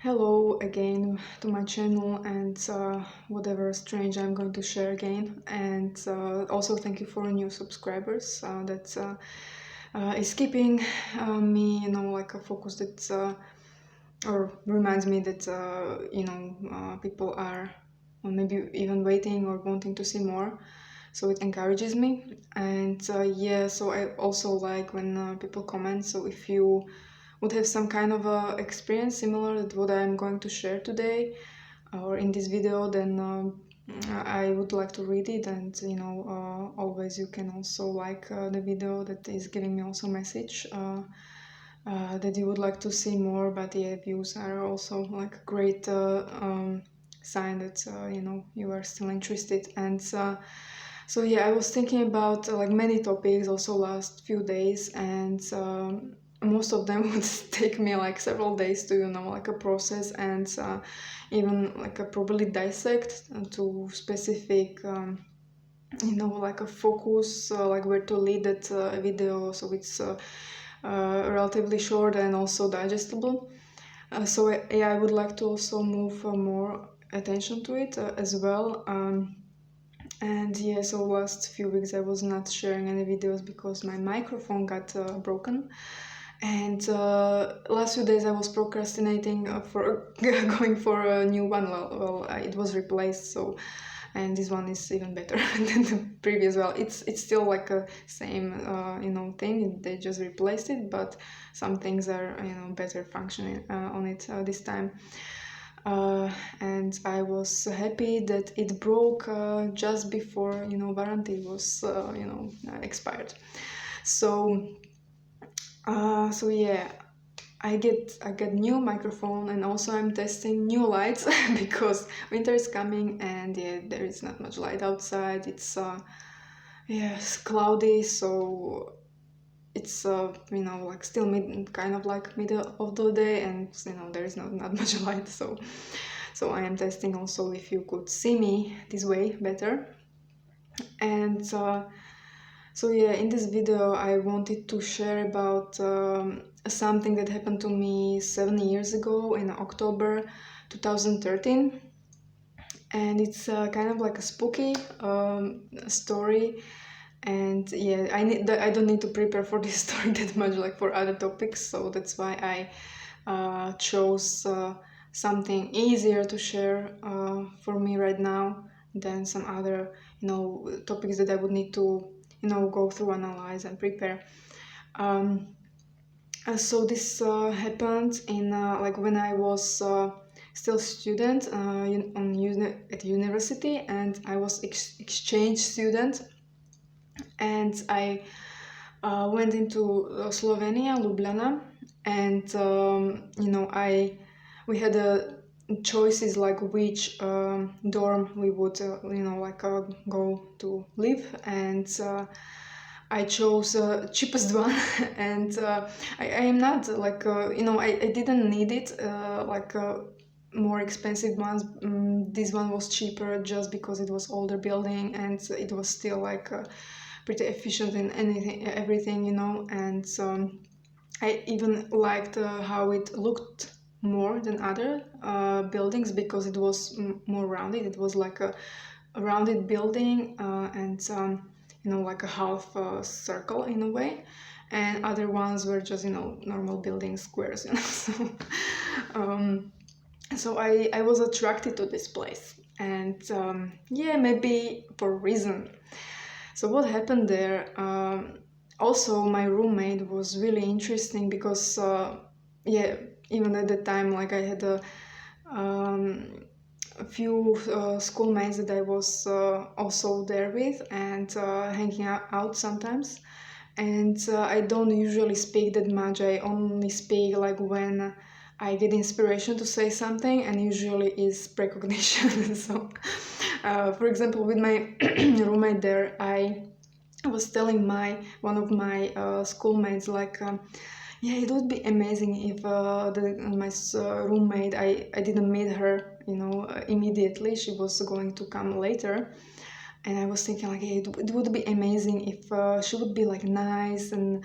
Hello again to my channel and whatever strange I'm going to share again, and also thank you for new subscribers that is keeping me like a focus that or reminds me that people are maybe even waiting or wanting to see more, so it encourages me. And yeah, so I also like when people comment, so if you would have some kind of experience similar to what I'm going to share today or in this video, then I would like to read it. And always you can also like the video that is giving me also message that you would like to see more. But yeah, views are also like a great sign that you are still interested. And so yeah, I was thinking about like many topics also last few days, and most of them would take me like several days to like a process, and even like a probably dissect to specific like a focus, like where to lead that video, so it's relatively short and also digestible. So yeah, I would like to also move more attention to it as well. And yeah, so last few weeks I was not sharing any videos because my microphone got broken. And last few days I was procrastinating for going for a new one. Well, it was replaced, so, and this one is even better than the previous. Well, it's still like a same thing. They just replaced it, but some things are better functioning on it this time. And I was happy that it broke just before warranty was expired. So so yeah, I get new microphone, and also I'm testing new lights because winter is coming, and yeah, there is not much light outside. It's yes, cloudy, so it's like still kind of like middle of the day, and there is not much light. So I am testing also if you could see me this way better. And so yeah, in this video I wanted to share about something that happened to me 7 years ago in October 2013. And it's kind of like a spooky story. And yeah, I don't need to prepare for this story that much like for other topics, so that's why I chose something easier to share for me right now than some other topics that I would need to go through, analyze, and prepare. So this happened in like when I was still student at university, and I was exchange student, and I went into Slovenia, Ljubljana, and we had choices like which dorm we would go to live, and I chose cheapest one. And I am not like I didn't need it more expensive ones. This one was cheaper just because it was older building, and it was still like pretty efficient in everything, and I even liked how it looked more than other buildings because it was more rounded. It was like a rounded building, and like a half circle in a way, and other ones were just normal building squares. Um, so I was attracted to this place, and yeah, maybe for a reason. So what happened there? Also, my roommate was really interesting because, yeah, even at the time, like I had a few schoolmates that I was also there with, and hanging out sometimes. And I don't usually speak that much. I only speak like when I get inspiration to say something, and usually is precognition. So, for example, with my roommate there, I was telling one of my schoolmates like, yeah, it would be amazing if my roommate, I didn't meet her, immediately. She was going to come later. And I was thinking like, hey, it would be amazing if she would be like nice and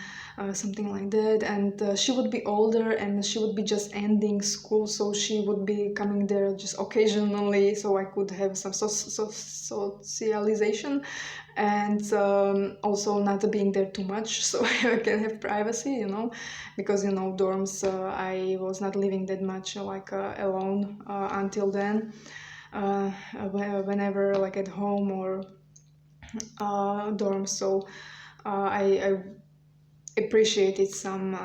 something like that, and she would be older and she would be just ending school, so she would be coming there just occasionally, so I could have some socialization, and also not being there too much, so I can have privacy, because dorms, I was not living that much like alone until then. Whenever like at home or dorms, so I appreciated some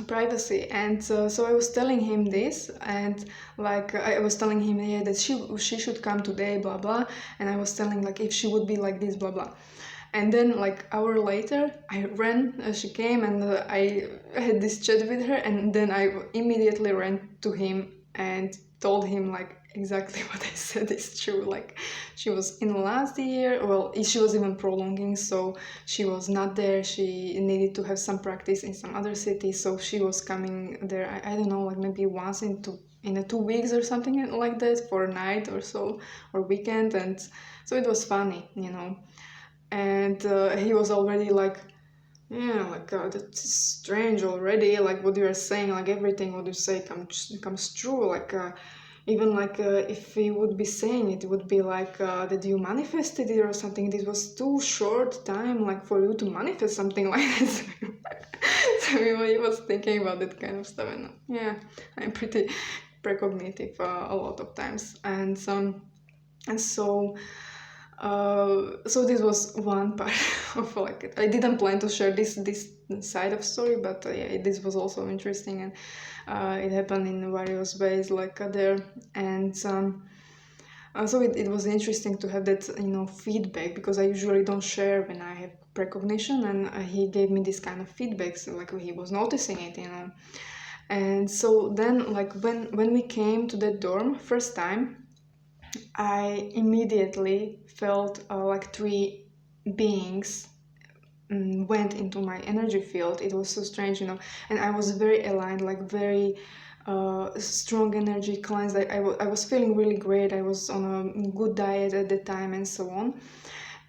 privacy, and so I was telling him this, and like I was telling him, yeah, that she should come today, blah blah, and I was telling like if she would be like this, blah blah. And then like hour later I ran, she came, and I had this chat with her, and then I immediately ran to him and told him like exactly what I said is true. Like she was in last year, well, she was even prolonging, so she was not there, she needed to have some practice in some other city, so she was coming there, I don't know, like maybe once in a 2 weeks or something like that, for a night or so, or weekend. And so it was funny, and he was already like, yeah, like that's strange already, like what you're saying, like everything what you say comes true, like even like if he would be saying it would be like that you manifested it or something. This was too short time like for you to manifest something like this. So he was thinking about that kind of stuff, and yeah, I'm pretty precognitive a lot of times, and so so this was one part of like, I didn't plan to share this side of story, but yeah, this was also interesting, and it happened in various ways like there. And so it was interesting to have that feedback, because I usually don't share when I have precognition, and he gave me this kind of feedback, so like he was noticing it. And so then like when we came to that dorm first time, I immediately felt like three beings went into my energy field. It was so strange, and I was very aligned, like very strong energy cleanse. I was feeling really great. I was on a good diet at the time and so on.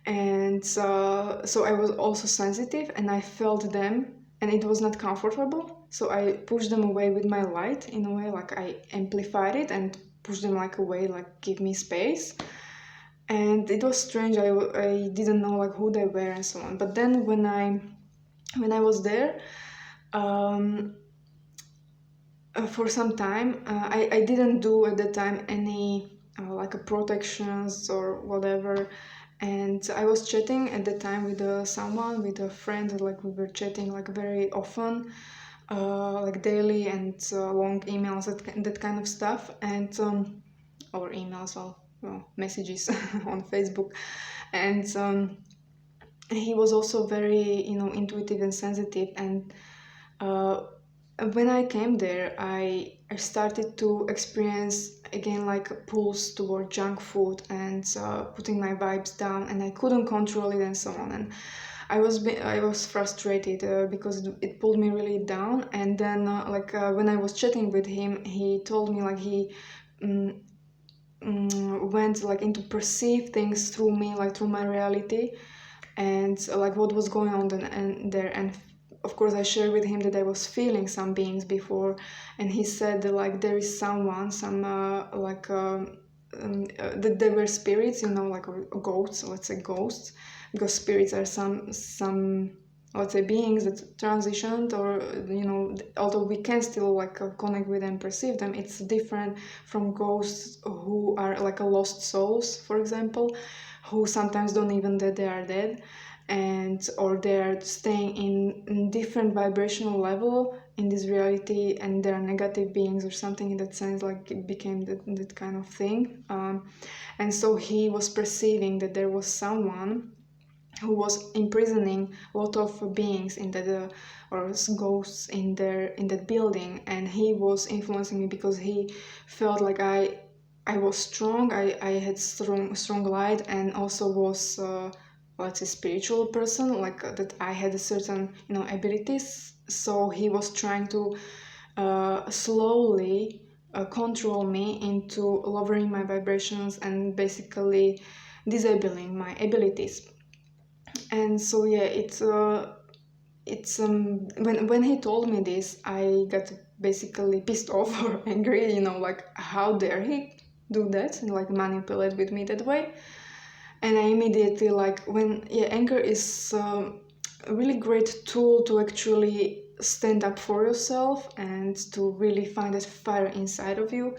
And so I was also sensitive, and I felt them, and it was not comfortable. So I pushed them away with my light, in a way, like I amplified it and pushed them like away, like give me space. And it was strange. I didn't know like who they were and so on. But then when I was there, um, for some time, I didn't do at the time any like protections or whatever. And I was chatting at the time with someone, with a friend, like we were chatting like very often, like daily, and long emails, that kind of stuff. And or emails, well, messages on Facebook. And he was also very intuitive and sensitive. And uh, when I came there, I started to experience again like a pulse toward junk food, and putting my vibes down, and I couldn't control it and so on. And I was frustrated because it pulled me really down. And then when I was chatting with him, he told me like he um, went like into perceive things through me, like through my reality, and like what was going on there. And of course I shared with him that I was feeling some beings before, and he said that like there is someone, some that they were spirits, like ghosts, let's say ghosts, because spirits are some let's say beings that transitioned, or although we can still like connect with them, perceive them, it's different from ghosts who are like a lost souls, for example, who sometimes don't even that they are dead, and or they're staying in different vibrational level in this reality, and they're negative beings or something in that sense, like it became that kind of thing. And so he was perceiving that there was someone who was imprisoning a lot of beings in that or ghosts in that building, and he was influencing me because he felt like I was strong. I had strong light, and also was let's say spiritual person, like that I had a certain abilities. So he was trying to slowly control me into lowering my vibrations and basically disabling my abilities. And so yeah, it's when he told me this, I got basically pissed off or angry, you know, like how dare he do that and like manipulate with me that way. And I immediately like when yeah, anger is a really great tool to actually stand up for yourself and to really find that fire inside of you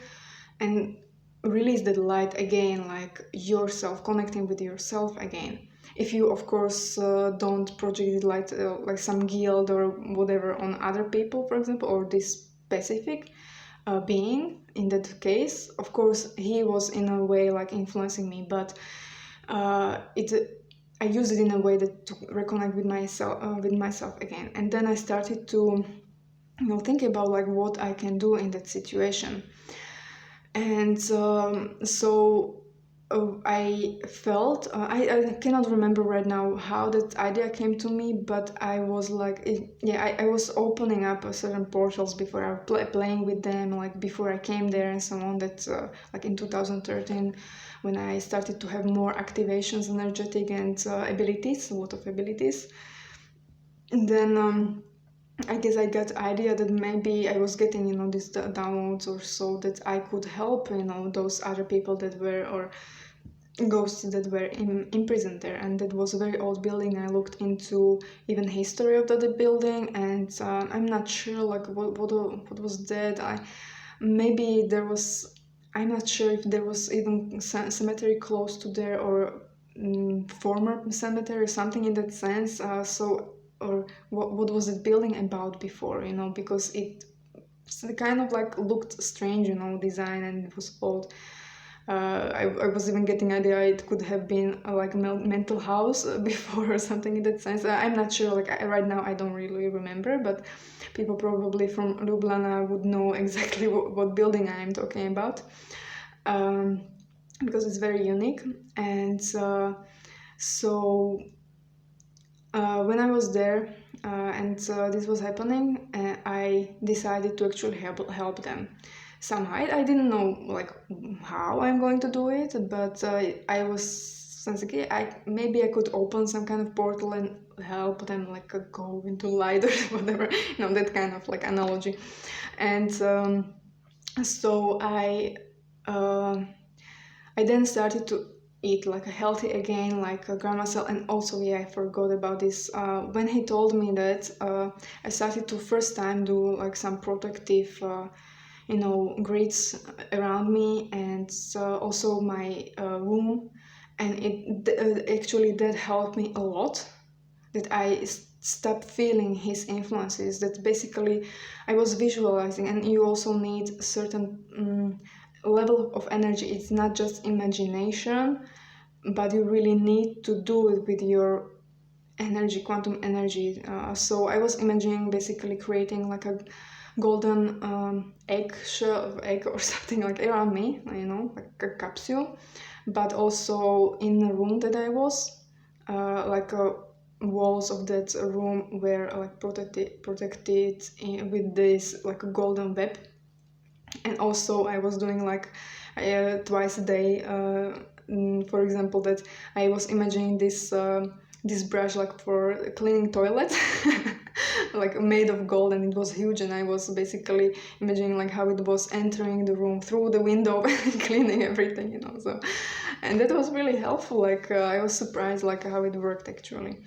and release that light again, like yourself, connecting with yourself again. If you of course don't project it like some guilt or whatever on other people, for example, or this specific being in that case, of course he was in a way like influencing me, but I used it in a way that to reconnect with myself again. And then I started to think about like what I can do in that situation. And I felt I cannot remember right now how that idea came to me, but I was like I was opening up certain portals before I was playing with them, like before I came there and so on. That like in 2013, when I started to have more activations, energetic and abilities, a lot of abilities. And then I guess I got idea that maybe I was getting, these downloads or so, that I could help, those other people that were, or ghosts that were imprisoned there. And that was a very old building. I looked into even history of the building, and I'm not sure like what was that. Maybe there was. I'm not sure if there was even cemetery close to there, or former cemetery or something in that sense. Or what was it building about before, because it kind of like looked strange, design, and it was old. I was even getting idea it could have been like a mental house before or something in that sense. I'm not sure, like right now I don't really remember, but people probably from Ljubljana would know exactly what building I am talking about, because it's very unique. And so when I was there and this was happening, I decided to actually help them somehow. I didn't know like how I'm going to do it, but I was thinking maybe I could open some kind of portal and help them like go into light or whatever, that kind of like analogy. And so I then started to eat like a healthy again, like a grandma cell. And also, yeah, I forgot about this. When he told me that, I started to first time do like some protective, grids around me, and also my room. And actually that helped me a lot. That I stopped feeling his influences. That basically I was visualizing, and you also need a certain level of energy. It's not just imagination, but you really need to do it with your energy, quantum energy. So I was imagining basically creating like a golden egg or something like around me, like a capsule, but also in the room that I was, like walls of that room were like protected with this like a golden web. And also I was doing like twice a day, for example, that I was imagining this brush like for cleaning toilet like made of gold, and it was huge, and I was basically imagining like how it was entering the room through the window and cleaning everything, so. And that was really helpful. Like I was surprised like how it worked actually.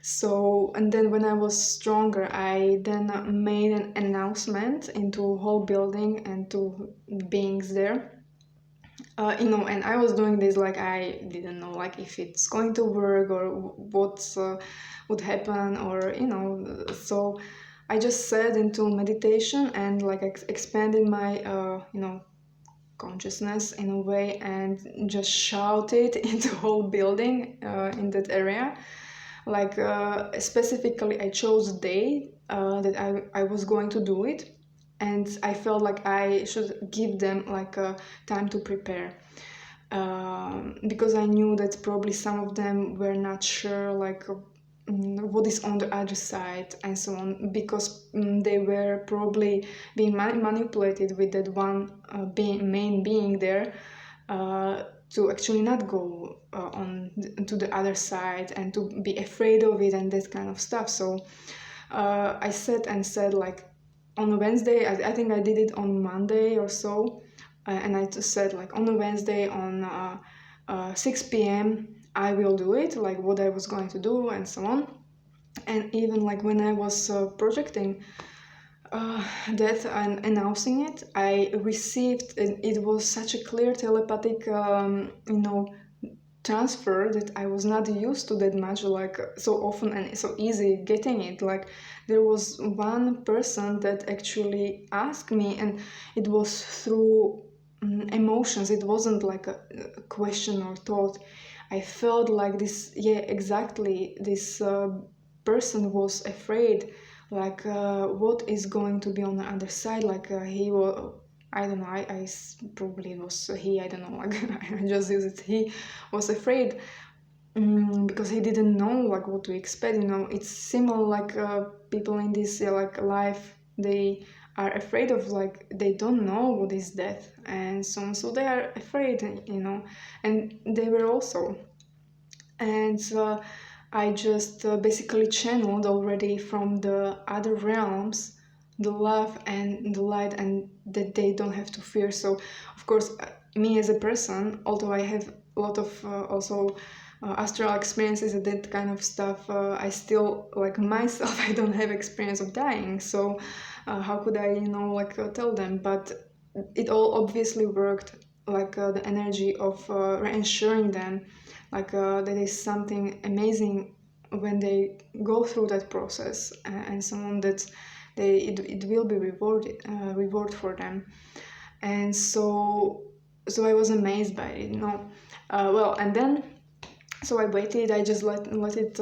So, and then when I was stronger, I then made an announcement into whole building and to beings there. And I was doing this like I didn't know like if it's going to work or what would happen, or so I just sat into meditation and like expanded my consciousness in a way, and just shouted into whole building in that area. Like specifically I chose a day that I was going to do it, and I felt like I should give them like a time to prepare, because I knew that probably some of them were not sure like what is on the other side and so on, because they were probably being manipulated with that one main being there, to actually not go on to the other side and to be afraid of it and that kind of stuff. So I sat and said, like, on a Wednesday, I think I did it on Monday or so, and I just said, like, on a Wednesday on 6 p.m. I will do it, like what I was going to do and so on. And even like when I was projecting that and announcing it, I received, it was such a clear telepathic, transfer that I was not used to that much, like so often and so easy getting it. Like there was one person that actually asked me, and it was through emotions. It wasn't like a question or thought. I felt like this, yeah, exactly, this person was afraid, like what is going to be on the other side. Like he was, I don't know, probably it was he, I don't know, like I just use it, he was afraid, because he didn't know like what to expect. It's similar, like people in this like life, they are afraid of, like, they don't know what is death and so on, so they are afraid, and they were also. And I just basically channeled already from the other realms the love and the light, and that they don't have to fear. So of course, me as a person, although I have a lot of also astral experiences and that kind of stuff, I still, like myself, I don't have experience of dying. So how could I tell them? But it all obviously worked, like the energy of reassuring them, like that is something amazing when they go through that process, and someone that it will be reward for them. And so I was amazed by it, well, and then so I waited. I just let it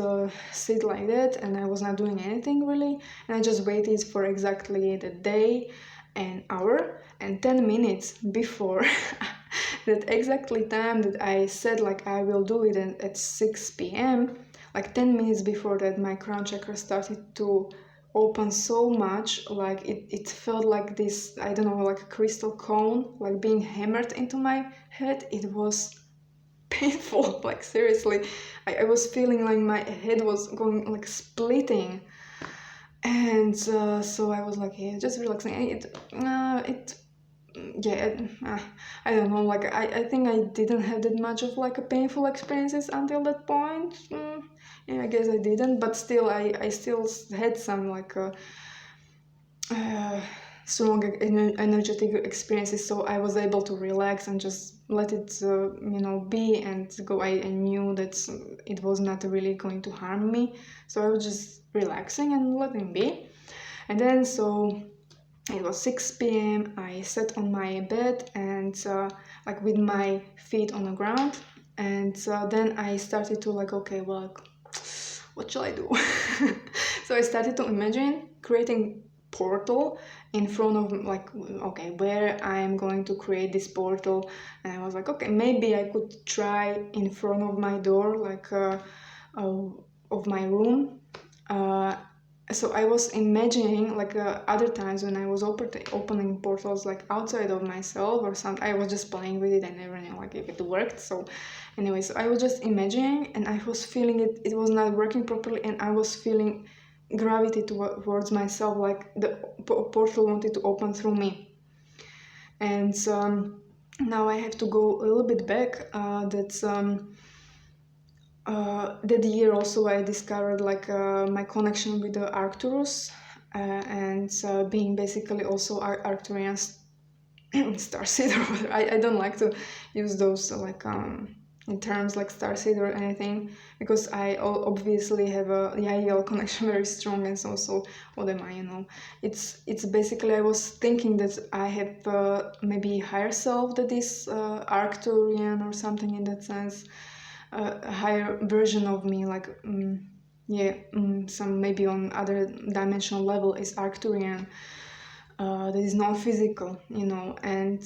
sit like that, and I was not doing anything really, and I just waited for exactly the day and hour and 10 minutes before that exactly time that I said, like, I will do it at 6 p.m. Like 10 minutes before that, my crown chakra started to open so much, like it felt like this, I don't know, like a crystal cone, like being hammered into my head. It was painful, like seriously. I was feeling like my head was going, like, splitting. And so I was like, yeah, just relaxing. I don't know, like I think I didn't have that much of like a painful experiences until that point. Yeah, I guess I didn't, but still I still had some like strong energetic experiences, so I was able to relax and just let it be and go. I knew that it was not really going to harm me, so I was just relaxing and letting be. And then so it was 6 p.m. I sat on my bed and like with my feet on the ground, and then I started to like, okay, well, what shall I do? So I started to imagine creating portal in front of, like, okay, where I'm going to create this portal. And I was like, okay, maybe I could try in front of my door, like of my room. So I was imagining, like other times when I was opening portals like outside of myself or something, I was just playing with it and everything, like if it worked. So anyway, so I was just imagining, and I was feeling it was not working properly, and I was feeling gravity towards myself, like the portal wanted to open through me. And now I have to go a little bit back. That year also I discovered like my connection with the Arcturus, and being basically also Arcturian starseed or whatever. I don't like to use those in terms like starseed or anything, because I obviously have a YahYel connection very strong, and so what am I, it's basically, I was thinking that I have maybe higher self that is Arcturian or something in that sense, a higher version of me, like some maybe on other dimensional level is Arcturian, that is non-physical, and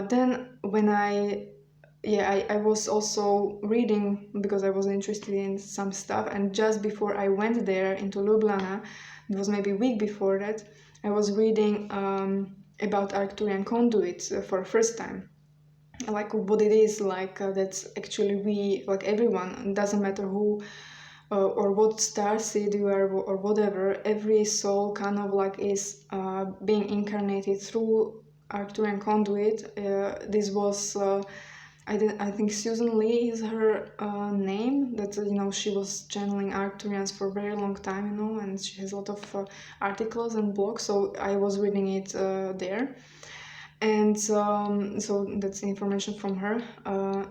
then when I yeah, I was also reading because I was interested in some stuff, and just before I went there into Ljubljana, it was maybe a week before that, I was reading about Arcturian conduits for the first time, like what it is like, that's actually we, like everyone, it doesn't matter who or what star seed you are or whatever, every soul kind of like is being incarnated through Arcturian conduit. This was I think Susan Lee is her name. That she was channeling Arcturians for a very long time, and she has a lot of articles and blogs. So I was reading it there, and so that's information from her.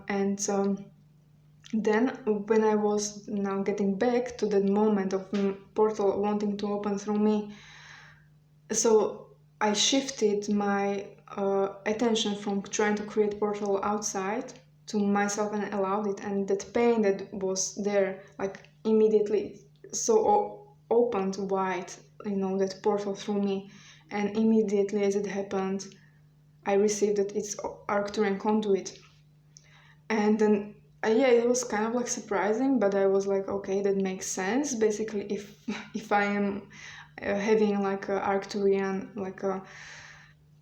And then when I was now getting back to that moment of portal wanting to open through me, so I shifted my attention from trying to create portal outside to myself and allowed it, and that pain that was there, like immediately so opened wide, that portal through me, and immediately as it happened, I received that it's Arcturian conduit. And then yeah, it was kind of like surprising, but I was like, okay, that makes sense. Basically, if I am having like a Arcturian, like a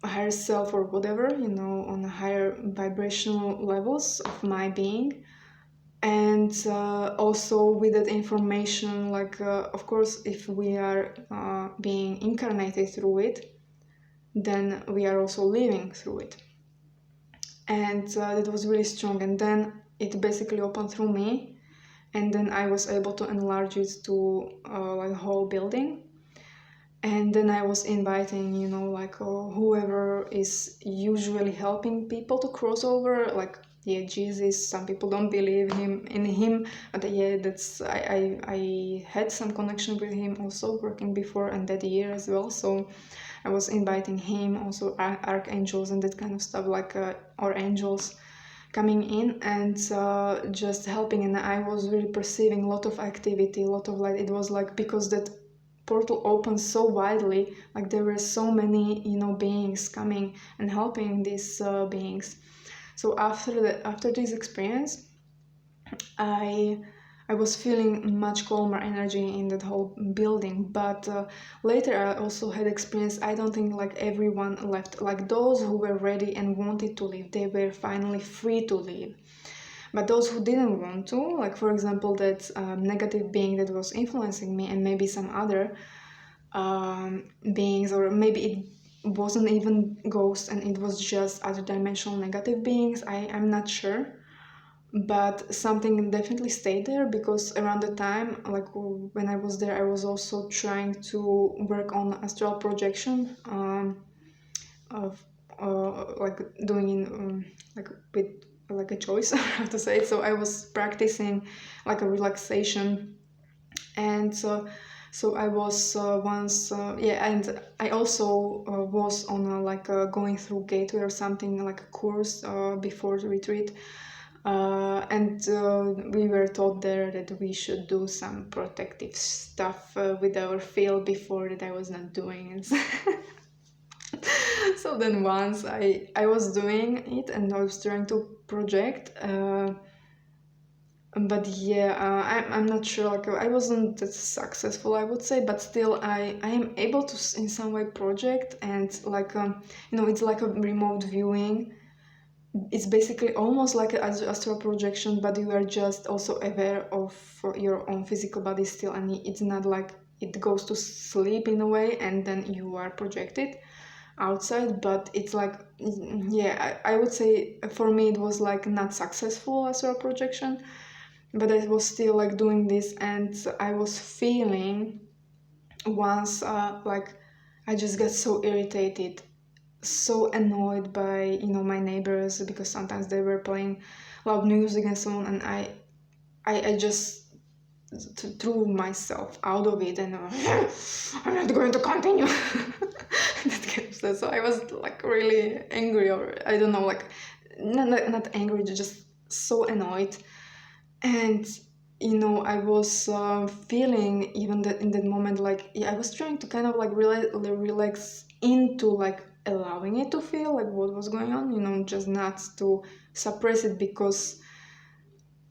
higher self or whatever, on a higher vibrational levels of my being, and also with that information, like of course, if we are being incarnated through it, then we are also living through it, and it was really strong. And then it basically opened through me, and then I was able to enlarge it to like a whole building. And then I was inviting, like whoever is usually helping people to cross over, like yeah, Jesus. Some people don't believe in him, but yeah, that's I had some connection with him also working before and that year as well. So I was inviting him, also archangels and that kind of stuff, like or angels coming in and just helping. And I was really perceiving a lot of activity, a lot of light. It was like because that portal opened so widely, like there were so many beings coming and helping these beings. So after this experience, I I was feeling much calmer energy in that whole building. But later I also had experience. I don't think like everyone left. Like those who were ready and wanted to leave, they were finally free to leave. But those who didn't want to, like for example, that negative being that was influencing me, and maybe some other beings, or maybe it wasn't even ghosts and it was just other dimensional negative beings. I'm not sure, but something definitely stayed there, because around the time, like when I was there, I was also trying to work on astral projection, of like doing in like with like a choice how to say it. So I was practicing like a relaxation, and so I was once yeah, and I also was on like going through gateway or something, like a course before the retreat, and we were taught there that we should do some protective stuff with our field. Before that I was not doing it. So then once I was doing it and I was trying to project, but yeah, I'm not sure, like I wasn't that successful, I would say, but still I am able to in some way project. And like it's like a remote viewing. It's basically almost like an astral projection, but you are just also aware of your own physical body still, and it's not like it goes to sleep in a way and then you are projected outside. But it's like, yeah, I would say for me it was like not successful astral projection, but I was still like doing this. And I was feeling once like I just got so irritated, so annoyed by my neighbors, because sometimes they were playing loud music and so on, and I just threw myself out of it, and I'm not going to continue. That kind of stuff. So I was like really angry, or I don't know, like not angry, just so annoyed. And I was feeling even that in that moment, like yeah, I was trying to kind of like relax into like allowing it to feel like what was going on, you know, just not to suppress it, because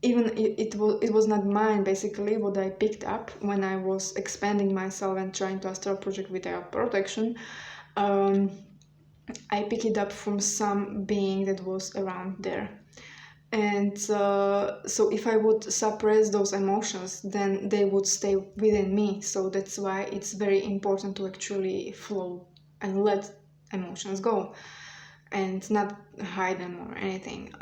even it was not mine, basically, what I picked up when I was expanding myself and trying to astral project without protection. I picked it up from some being that was around there. And so if I would suppress those emotions, then they would stay within me. So that's why it's very important to actually flow and let emotions go and not hide them or anything.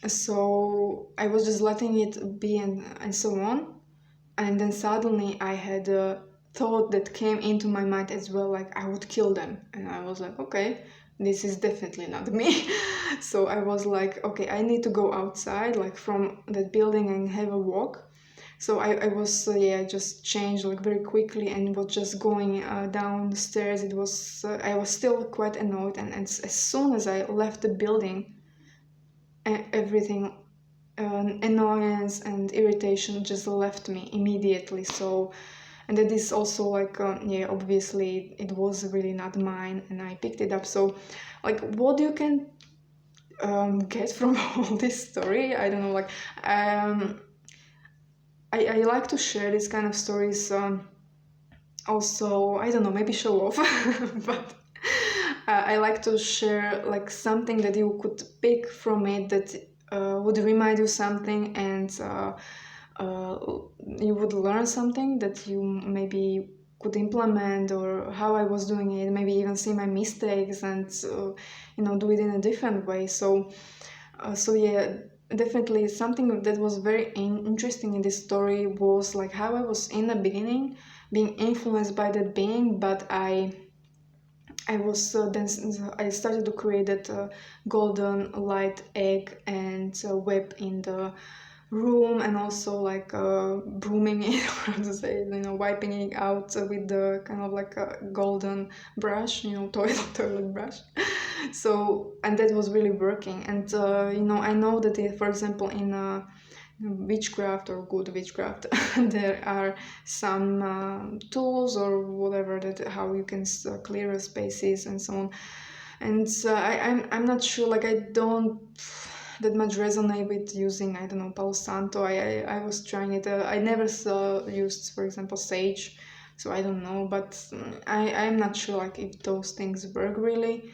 So I was just letting it be, and so on. And then suddenly I had a thought that came into my mind as well, like I would kill them. And I was like, okay, this is definitely not me. So I was like, okay, I need to go outside, like from that building, and have a walk. So I was, I just changed like very quickly and was just going down the stairs. It was, I was still quite annoyed. And as soon as I left the building, everything, annoyance and irritation just left me immediately. So, and that is also like, obviously it was really not mine, and I picked it up. So, like, what you can get from all this story, I don't know, like, I like to share these kind of stories, also, I don't know, maybe show off, but I like to share like something that you could pick from it, that would remind you something, and you would learn something that you maybe could implement, or how I was doing it, maybe even see my mistakes and do it in a different way. So definitely something that was very interesting in this story was like how I was in the beginning being influenced by that being, but I was then I started to create that golden light egg and web in the room, and also like brooming it, or how to say it, wiping it out with the kind of like a golden brush, toilet brush. So, and that was really working. And I know that for example, in witchcraft or good witchcraft, there are some tools or whatever, that how you can clear spaces and so on. And I'm not sure, like I don't that much resonate with using, I don't know, Palo Santo. I was trying it. I never used, for example, sage, so I don't know. But I'm not sure like if those things work really.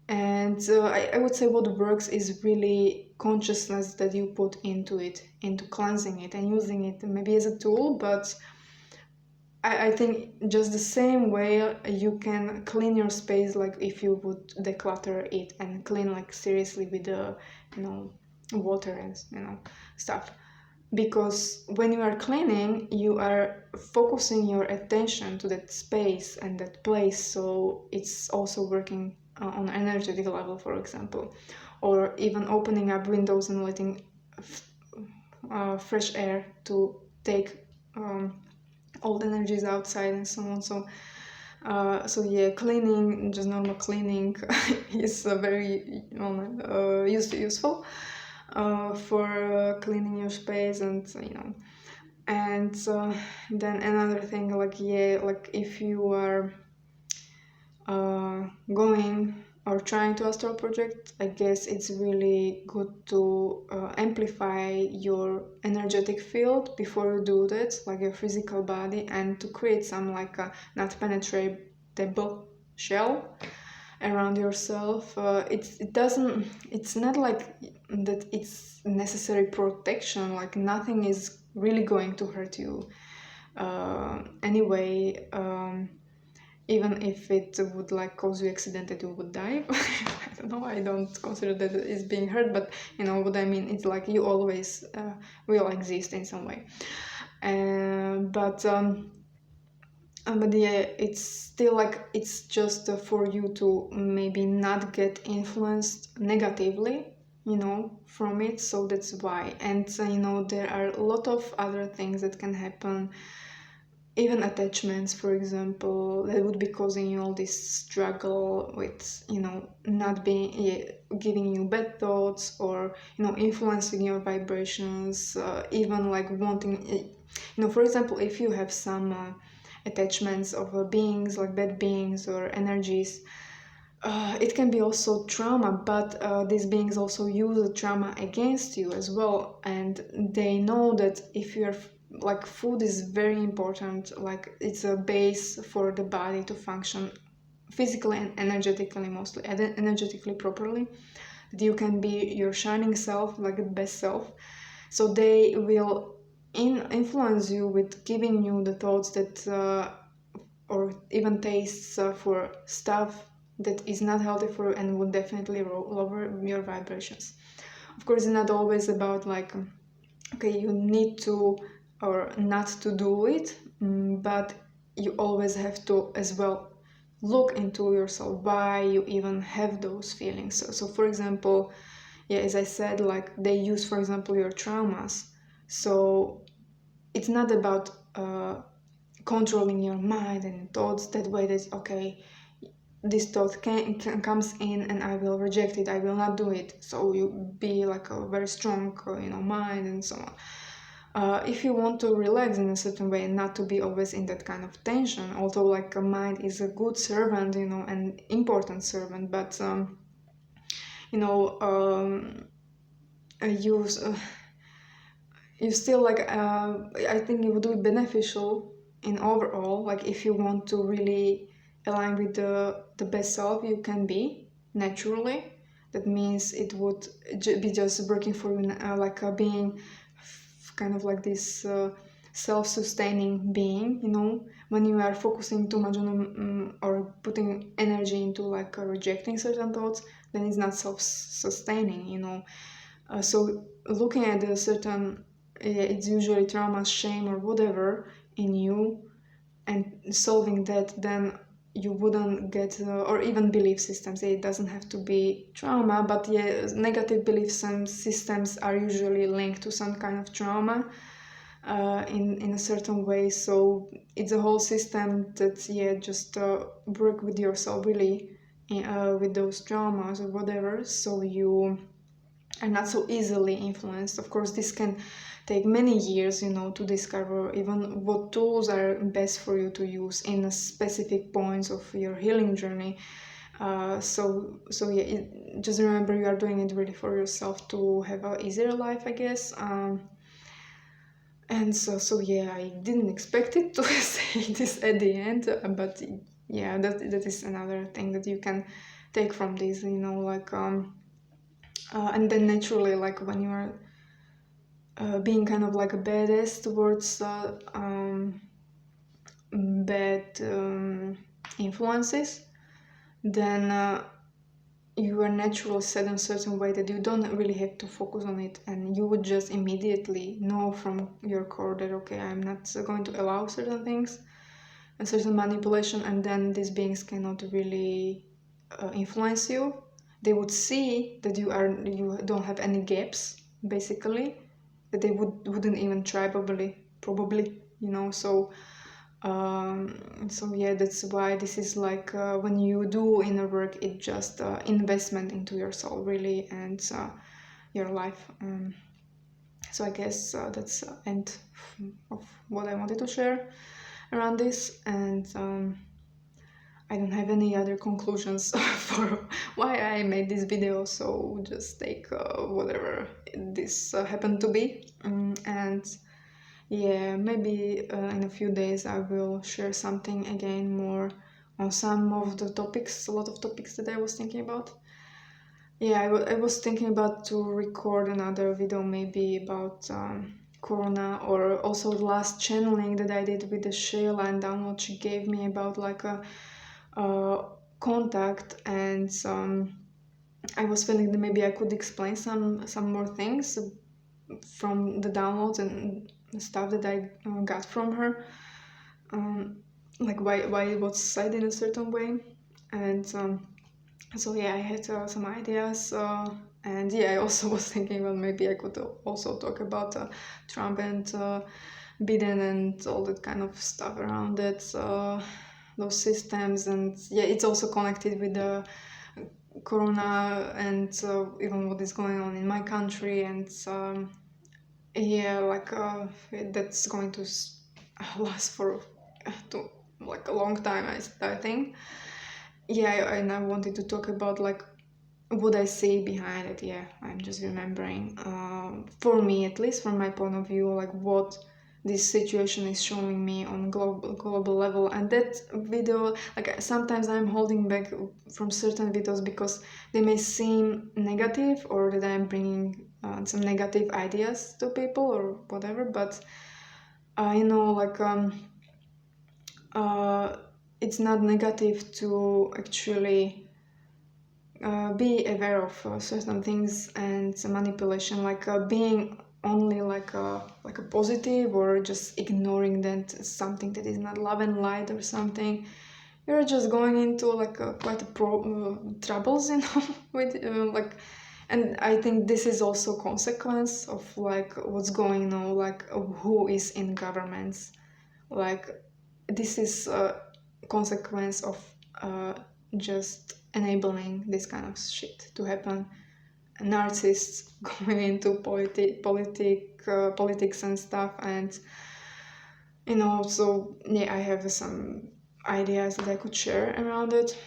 And I would say what works is really consciousness that you put into it, into cleansing it and using it maybe as a tool. But I think just the same way you can clean your space, like if you would declutter it and clean like seriously with the water and stuff. Because when you are cleaning, you are focusing your attention to that space and that place, so it's also working on energetic level, for example, or even opening up windows and letting fresh air to take old energies outside and so on. So cleaning, just normal cleaning, is very useful for cleaning your space, and and then another thing, like if you are going or trying to astral project, I guess it's really good to amplify your energetic field before you do that, like your physical body, and to create some like a not penetratable shell around yourself. It's not like that it's necessary protection, like nothing is really going to hurt you anyway, even if it would like cause you accident that you would die. I don't know, I don't consider that it's being hurt, but you know what I mean. It's like you always will exist in some way, but yeah, it's still like it's just for you to maybe not get influenced negatively, from it. So that's why. And there are a lot of other things that can happen, even attachments, for example, that would be causing you all this struggle with, not being, giving you bad thoughts, or influencing your vibrations, even like wanting, for example, if you have some attachments of beings, like bad beings or energies, it can be also trauma, but these beings also use the trauma against you as well, and they know that if you're like, food is very important, like it's a base for the body to function physically and energetically, mostly energetically properly, that you can be your shining self, like the best self. So they will influence you with giving you the thoughts that or even tastes for stuff that is not healthy for you and will definitely lower your vibrations. Of course, it's not always about like, okay, you need to or not to do it, but you always have to as well look into yourself why you even have those feelings. So for example, yeah, as I said, like they use, for example, your traumas. So it's not about controlling your mind and thoughts that way, that okay, this thought comes in and I will reject it, I will not do it. So you be like a very strong mind and so on. If you want to relax in a certain way and not to be always in that kind of tension, although like a mind is a good servant, an important servant, but you know use you still like I think it would be beneficial in overall, like if you want to really align with the best self you can be naturally. That means it would be just working for you, like being kind of like this self-sustaining being, when you are focusing too much on or putting energy into like rejecting certain thoughts, then it's not self-sustaining, so looking at a certain, it's usually trauma, shame, or whatever in you, and solving that, then you wouldn't get, or even belief systems. It doesn't have to be trauma, but yeah, negative belief systems are usually linked to some kind of trauma in a certain way. So it's a whole system that, just work with yourself really with those traumas or whatever, so you are not so easily influenced. Of course, this can take many years, to discover even what tools are best for you to use in a specific points of your healing journey. So yeah, just remember you are doing it really for yourself to have an easier life, I guess. And so yeah, I didn't expect it to say this at the end, but yeah, that is another thing that you can take from this, like and then naturally, like when you are being kind of like a badass towards bad influences, then you are naturally set in a certain way that you don't really have to focus on it, and you would just immediately know from your core that okay, I'm not going to allow certain things and certain manipulation, and then these beings cannot really influence you. They would see that you don't have any gaps, basically, that they wouldn't even try, probably, so yeah, that's why this is like when you do inner work, it's just investment into your soul really, and your life. So I guess that's end of what I wanted to share around this, and I don't have any other conclusions for why I made this video, so just take whatever this happened to be. And yeah, maybe in a few days I will share something again more on some of the topics, a lot of topics that I was thinking about. Yeah, I was thinking about to record another video maybe about Corona, or also the last channeling that I did with the Shayla and download she gave me about like a contact, and I was feeling that maybe I could explain some more things from the downloads and stuff that I got from her, like why it was said in a certain way, and so yeah, I had some ideas, and yeah, I also was thinking, well, maybe I could also talk about Trump and Biden and all that kind of stuff around it, those systems, and yeah, it's also connected with the Corona and even what is going on in my country, and yeah, like that's going to last for like a long time, I think. yeah, and I wanted to talk about like what I see behind it. Yeah, I'm just remembering. For me, at least from my point of view, like what this situation is showing me on global level. And that video, like sometimes I'm holding back from certain videos because they may seem negative or that I'm bringing some negative ideas to people or whatever. But you know, like uh, it's not negative to actually be aware of certain things and some manipulation, like being only like a positive or just ignoring that something that is not love and light or something. You're just going into like quite a troubles, you know, with like. And I think this is also consequence of like what's going on, like who is in governments. Like this is a consequence of uh, just enabling this kind of shit to happen. Narcissists going into politics and stuff. And you know, so yeah, I have some ideas that I could share around it.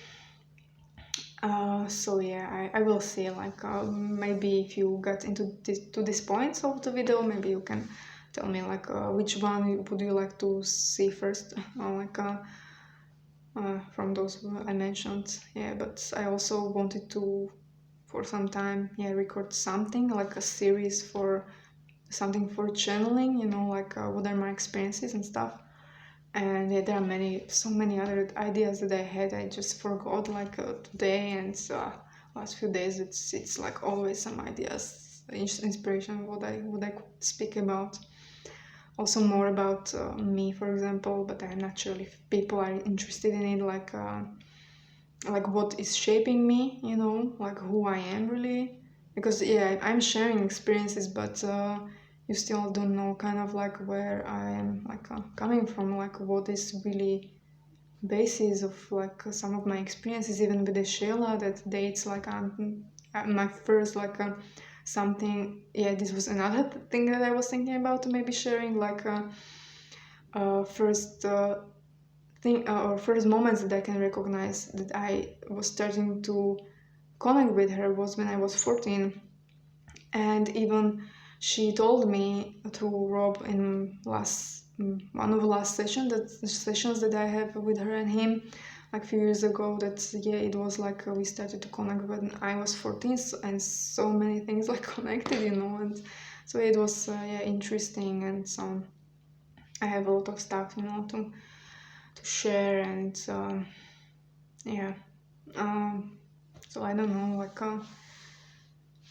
So yeah, I will see, like maybe if you got into this points of the video, maybe you can tell me like which one would you like to see first, like from those I mentioned. Yeah, but I also wanted to, for some time, yeah, record something like a series for something for channeling, you know, like what are my experiences and stuff. And yeah, there are so many other ideas that I had. I just forgot, like today and last few days. It's like always some ideas, inspiration, what I could speak about. Also more about me, for example. But I'm not sure if people are interested in it, like what is shaping me, you know, like who I am really. Because yeah, I'm sharing experiences, but you still don't know kind of like where I am like coming from, like what is really basis of like some of my experiences, even with the Shayla that dates like my first like something. Yeah, this was another thing that I was thinking about maybe sharing, like first thing or first moments that I can recognize that I was starting to connect with her was when I was 14. And even she told me through Rob in one of the last sessions that I have with her and him like a few years ago, that yeah, it was like we started to connect when I was 14, and so many things like connected, you know. And so it was yeah, interesting. And so I have a lot of stuff, you know, to share. And yeah, um, so I don't know, like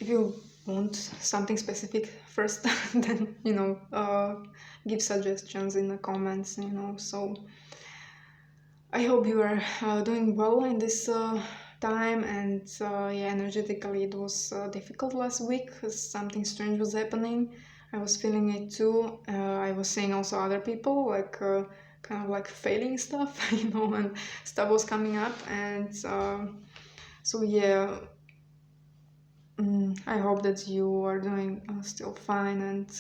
if you want something specific first, then you know, give suggestions in the comments, you know. So I hope you are doing well in this time. And yeah, energetically it was difficult last week 'cause something strange was happening. I was feeling it too. I was seeing also other people like kind of like failing stuff, you know, and stuff was coming up. And so yeah, I hope that you are doing still fine, and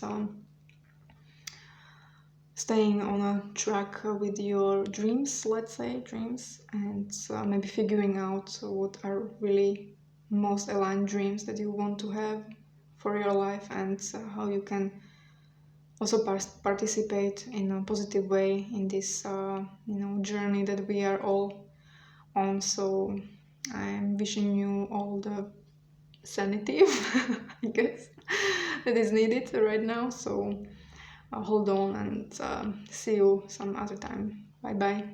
staying on a track with your dreams, let's say dreams. And maybe figuring out what are really most aligned dreams that you want to have for your life. And how you can also participate in a positive way in this you know, journey that we are all on. So I'm wishing you all the sanity, I guess, that is needed right now. So hold on, and see you some other time. Bye bye.